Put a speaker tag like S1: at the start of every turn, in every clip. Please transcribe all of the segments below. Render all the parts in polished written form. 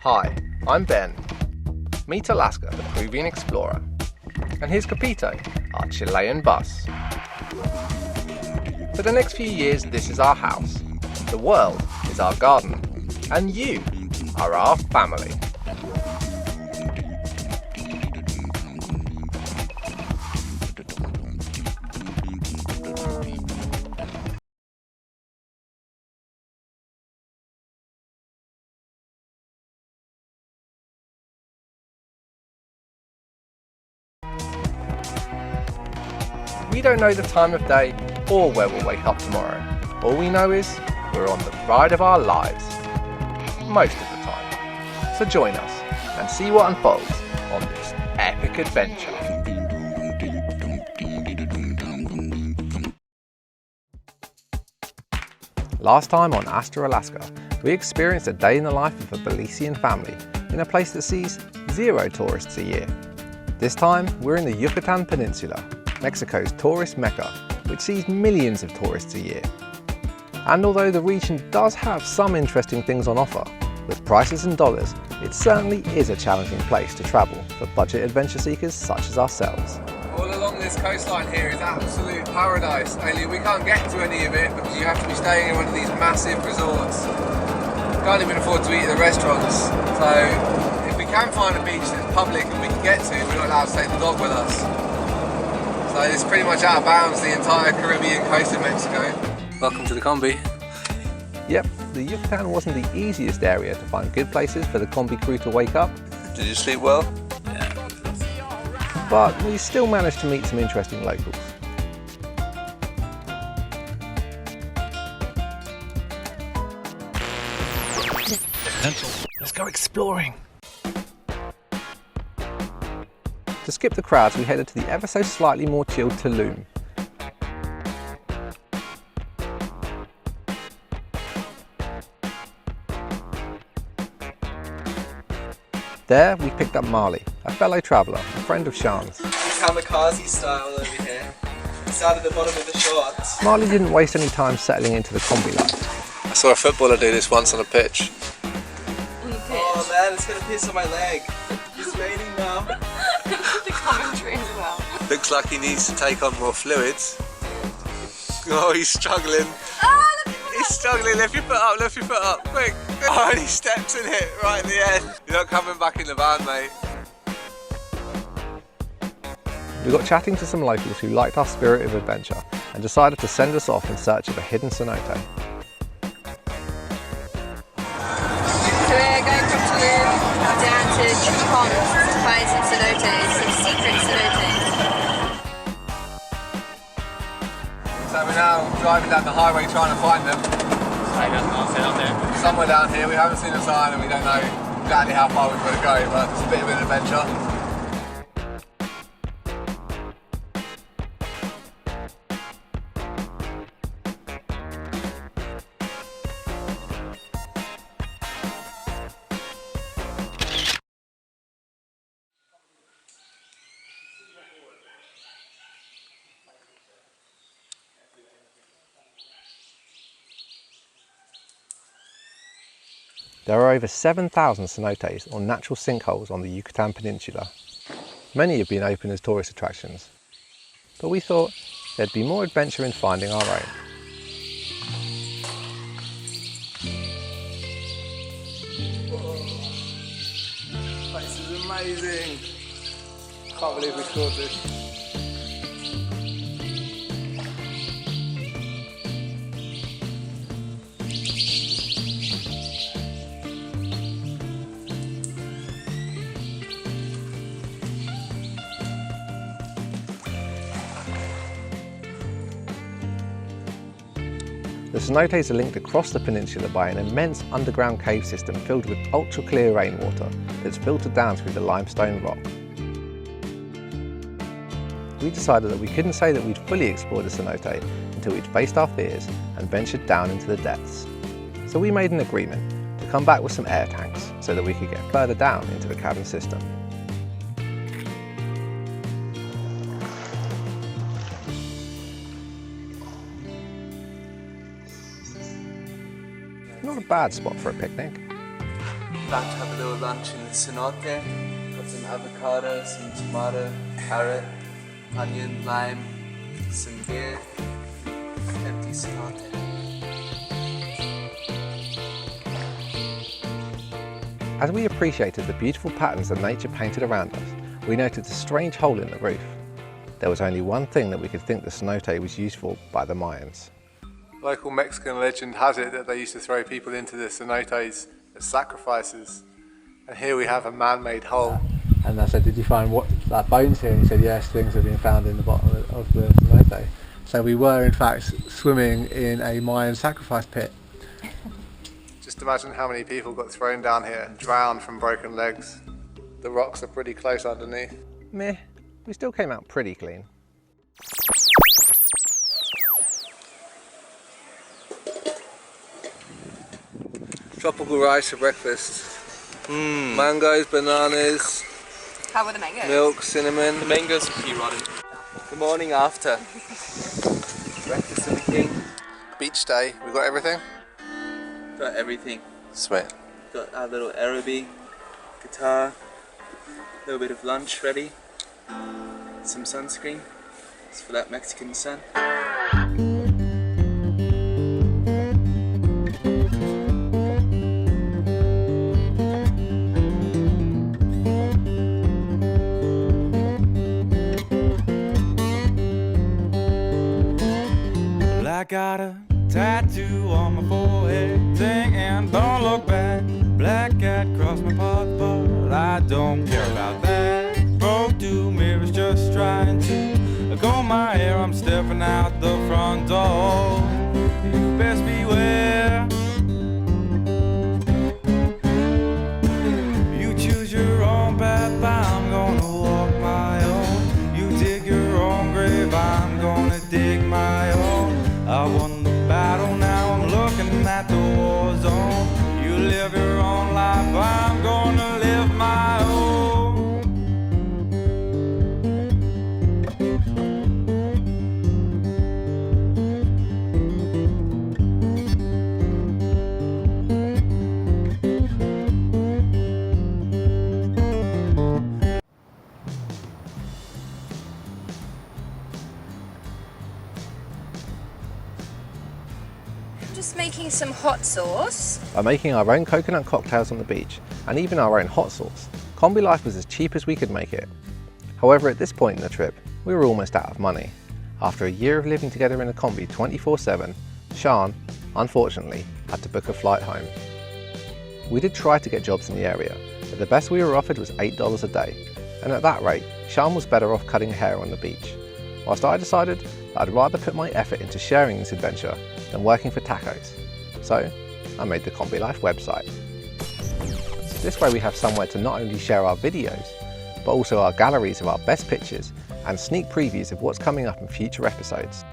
S1: Hi, I'm Ben. Meet Alaska, the Peruvian explorer. And here's Capito, our Chilean bus. For the next few years, this is our house. The world is our garden. And you are our family. We don't know the time of day or where we'll wake up tomorrow. All we know is we're on the ride of our lives. Most of the time. So join us and see what unfolds on this epic adventure. Last time on Hasta, Alaska, we experienced a day in the life of a Belizean family in a place that sees 0 tourists a year. This time, we're in the Yucatan Peninsula, Mexico's tourist mecca, which sees millions of tourists a year. And although the region does have some interesting things on offer, with prices in dollars, it certainly is a challenging place to travel for budget adventure seekers such as ourselves. All along this coastline here is absolute paradise, only we can't get to any of it because you have to be staying in one of these massive resorts. Can't even afford to eat at the restaurants, so if we can find a beach that's public and we can get to, we're not allowed to take the dog with us. So it's pretty much out of bounds the entire Caribbean coast of Mexico. Welcome to the Combi. Yep, the Yucatan wasn't the easiest area to find good places for the Kombi Crew to wake up.
S2: Did you sleep well?
S1: Yeah. But we still managed to meet some interesting locals. Let's go exploring. To skip the crowds, we headed to the ever so slightly more chilled Tulum. There, we picked up Marley, a fellow traveller, a friend of Sean's.
S3: Kamikaze style over here. Inside at the bottom of the shorts.
S1: Marley didn't waste any time settling into the Combi Life.
S2: I saw a footballer do this once on a pitch.
S3: Oh man, it's gonna piss on my leg. It's raining now.
S4: The commentary as well.
S2: Looks like he needs to take on more fluids. Oh, he's struggling.
S4: Oh,
S2: He's struggling. Lift your foot up, lift your foot up, quick. Oh, and he steps in it right at the end. You're not coming back in the van, mate.
S1: We got chatting to some locals who liked our spirit of adventure and decided to send us off in search of a hidden cenote.
S4: So we're going from Tulum down to Yucatan to find some cenotes, some secret cenotes.
S1: So we're now driving down the highway trying to find them. Somewhere down here, we haven't seen a sign and we don't know exactly how far we've got to go, but it's a bit of an adventure. There are over 7,000 cenotes, or natural sinkholes, on the Yucatan Peninsula. Many have been open as tourist attractions, but we thought there'd be more adventure in finding our own.
S3: This is amazing. Can't believe we caught this.
S1: The cenotes are linked across the peninsula by an immense underground cave system filled with ultra-clear rainwater that's filtered down through the limestone rock. We decided that we couldn't say that we'd fully explored the cenote until we'd faced our fears and ventured down into the depths. So we made an agreement to come back with some air tanks so that we could get further down into the cavern system. Not a bad spot for a picnic.
S2: About to have a little lunch in the cenote. Got some avocado, some tomato, carrot, onion, lime, some beer, empty cenote.
S1: As we appreciated the beautiful patterns that nature painted around us, we noted a strange hole in the roof. There was only one thing that we could think the cenote was used for by the Mayans.
S3: Local Mexican legend has it that they used to throw people into the cenotes as sacrifices. And here we have a man-made hole.
S5: And I said, did you find bones here? And he said, yes, things have been found in the bottom of the cenote. So we were in fact swimming in a Mayan sacrifice pit.
S3: Just imagine how many people got thrown down here and drowned from broken legs. The rocks are pretty close underneath.
S1: Meh, we still came out pretty clean.
S2: Tropical rice for breakfast. Mangoes, bananas,
S4: How were the mangoes?
S2: milk, cinnamon. The mangoes are pea rotten. The morning after. Breakfast of the king.
S3: Beach day, we got everything?
S2: Got everything.
S3: Sweet.
S2: Got our little Arabic guitar. A little bit of lunch ready. Some sunscreen. It's for that Mexican sun.
S6: I got a tattoo on my forehead, and don't look back. Black cat crossed my path, but I don't care about that. Broke two mirrors just trying to comb my hair. I'm stepping out the front door. You best beware. You choose your own path, I'm gonna walk my own. You dig your own grave, I'm gonna dig my own. I won the battle, now I'm looking at the war zone. You live your own life, I'm gonna live my own.
S4: Just making some hot sauce.
S1: By making our own coconut cocktails on the beach, and even our own hot sauce, Combi Life was as cheap as we could make it. However, at this point in the trip, we were almost out of money. After a year of living together in a Kombi 24/7, Sean, unfortunately, had to book a flight home. We did try to get jobs in the area, but the best we were offered was $8 a day, and at that rate, Sean was better off cutting hair on the beach. Whilst I decided that I'd rather put my effort into sharing this adventure than working for tacos. So, I made the Combi Life website. This way we have somewhere to not only share our videos, but also our galleries of our best pictures and sneak previews of what's coming up in future episodes.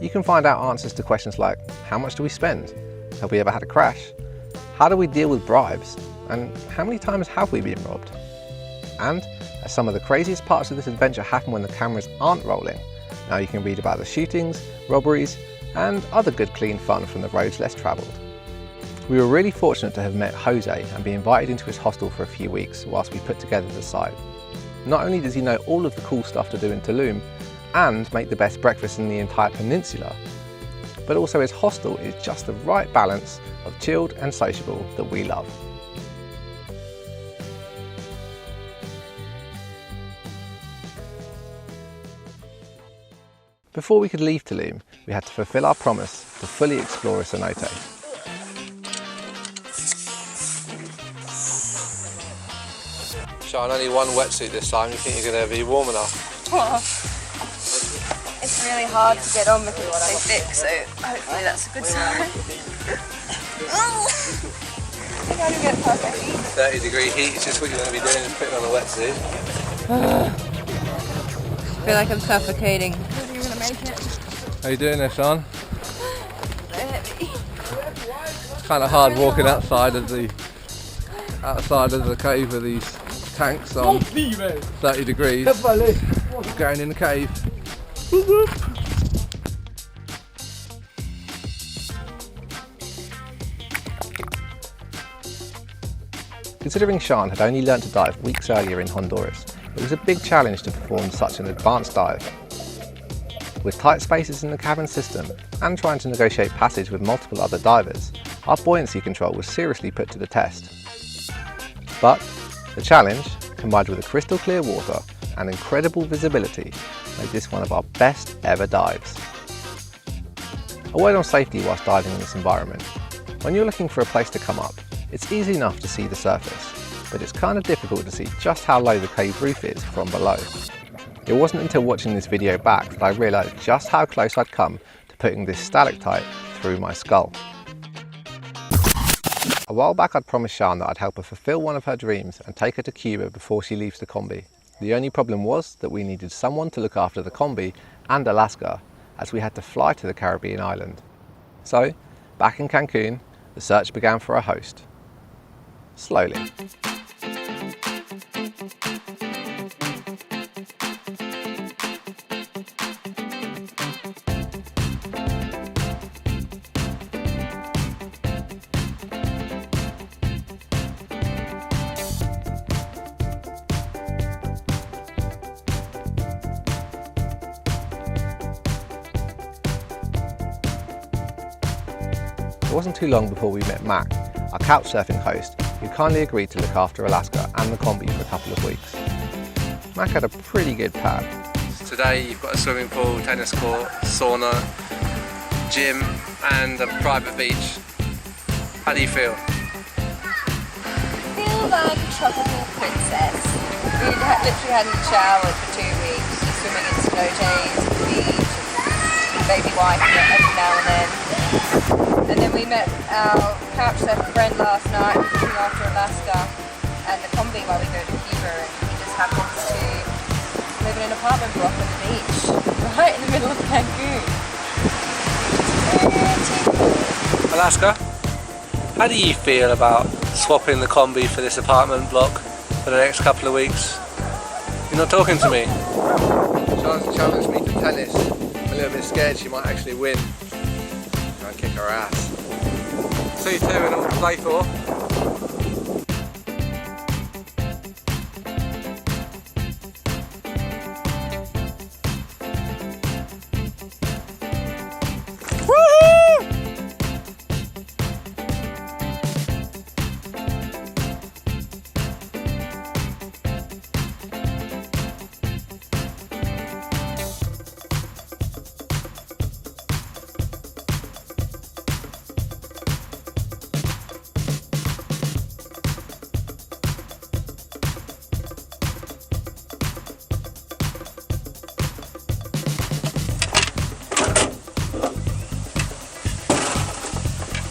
S1: You can find out answers to questions like, how much do we spend? Have we ever had a crash? How do we deal with bribes? And how many times have we been robbed? And as some of the craziest parts of this adventure happen when the cameras aren't rolling, now you can read about the shootings, robberies, and other good clean fun from the roads less travelled. We were really fortunate to have met Jose and be invited into his hostel for a few weeks whilst we put together the site. Not only does he know all of the cool stuff to do in Tulum and make the best breakfast in the entire peninsula, but also his hostel is just the right balance of chilled and sociable that we love. Before we could leave Tulum, we had to fulfill our promise to fully explore a cenote.
S2: Sean, only one wetsuit this time. You think you're going to be warm enough?
S4: It's really hard to get on because it's so thick, so hopefully that's a good sign. I think I can get perfect heat.
S2: 30-degree heat is just what you're going to be doing, is putting on a wetsuit.
S4: I feel like I'm suffocating. Are you gonna make it?
S5: How you doing there, Sean?
S4: Very heavy.
S5: It's kind of hard walking outside of the cave with these tanks on 30 degrees. Going in the cave.
S1: Considering Sean had only learnt to dive weeks earlier in Honduras, it was a big challenge to perform such an advanced dive. With tight spaces in the cabin system and trying to negotiate passage with multiple other divers, our buoyancy control was seriously put to the test. But the challenge, combined with the crystal clear water and incredible visibility, made this one of our best ever dives. A word on safety whilst diving in this environment. When you're looking for a place to come up, it's easy enough to see the surface, but it's kind of difficult to see just how low the cave roof is from below. It wasn't until watching this video back that I realised just how close I'd come to putting this stalactite through my skull. A while back I'd promised Sian that I'd help her fulfil one of her dreams and take her to Cuba before she leaves the Kombi. The only problem was that we needed someone to look after the Kombi and Alaska, as we had to fly to the Caribbean island. So, back in Cancun, the search began for a host. Slowly. It wasn't too long before we met Mac, our couchsurfing host, who kindly agreed to look after Alaska and the Kombi for a couple of weeks. Mac had a pretty good pad. Today you've got a swimming pool, tennis court, sauna, gym and a private beach. How do you feel?
S4: I feel like a tropical princess. We literally hadn't showered for 2 weeks, just swimming in cenotes, beach, and baby wife every now and then. And then we met our couchsurfing friend last night, looking after Alaska and the Kombi while we go to Cuba, and he just happens to live in an apartment block on the beach, right in the middle of Cancun.
S3: Alaska, how do you feel about swapping the Kombi for this apartment block for the next couple of weeks? You're not talking to me. Sean's challenged me to tennis. I'm a little bit scared she might actually win. And kick her ass. 2-2 and all to play for.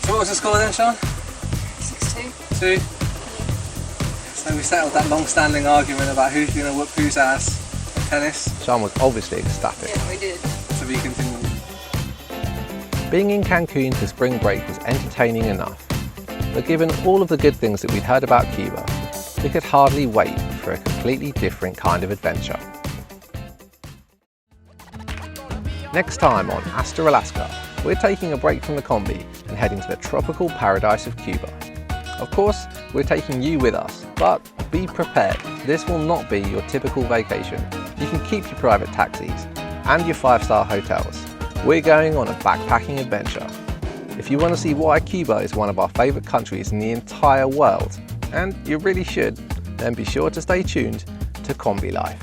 S3: What was the score then, Sean?
S4: 6-2.
S3: 2. So we settled that long-standing argument about who's going to whoop whose ass at tennis.
S1: Sean was obviously ecstatic.
S4: Yeah, we did.
S3: To be continued.
S1: Being in Cancun for spring break was entertaining enough, but given all of the good things that we'd heard about Cuba, we could hardly wait for a completely different kind of adventure. Next time on Hasta, Alaska, we're taking a break from the Kombi and heading to the tropical paradise of Cuba. Of course, we're taking you with us, but be prepared, this will not be your typical vacation. You can keep your private taxis and your 5-star hotels. We're going on a backpacking adventure. If you want to see why Cuba is one of our favourite countries in the entire world, and you really should, then be sure to stay tuned to Combi Life.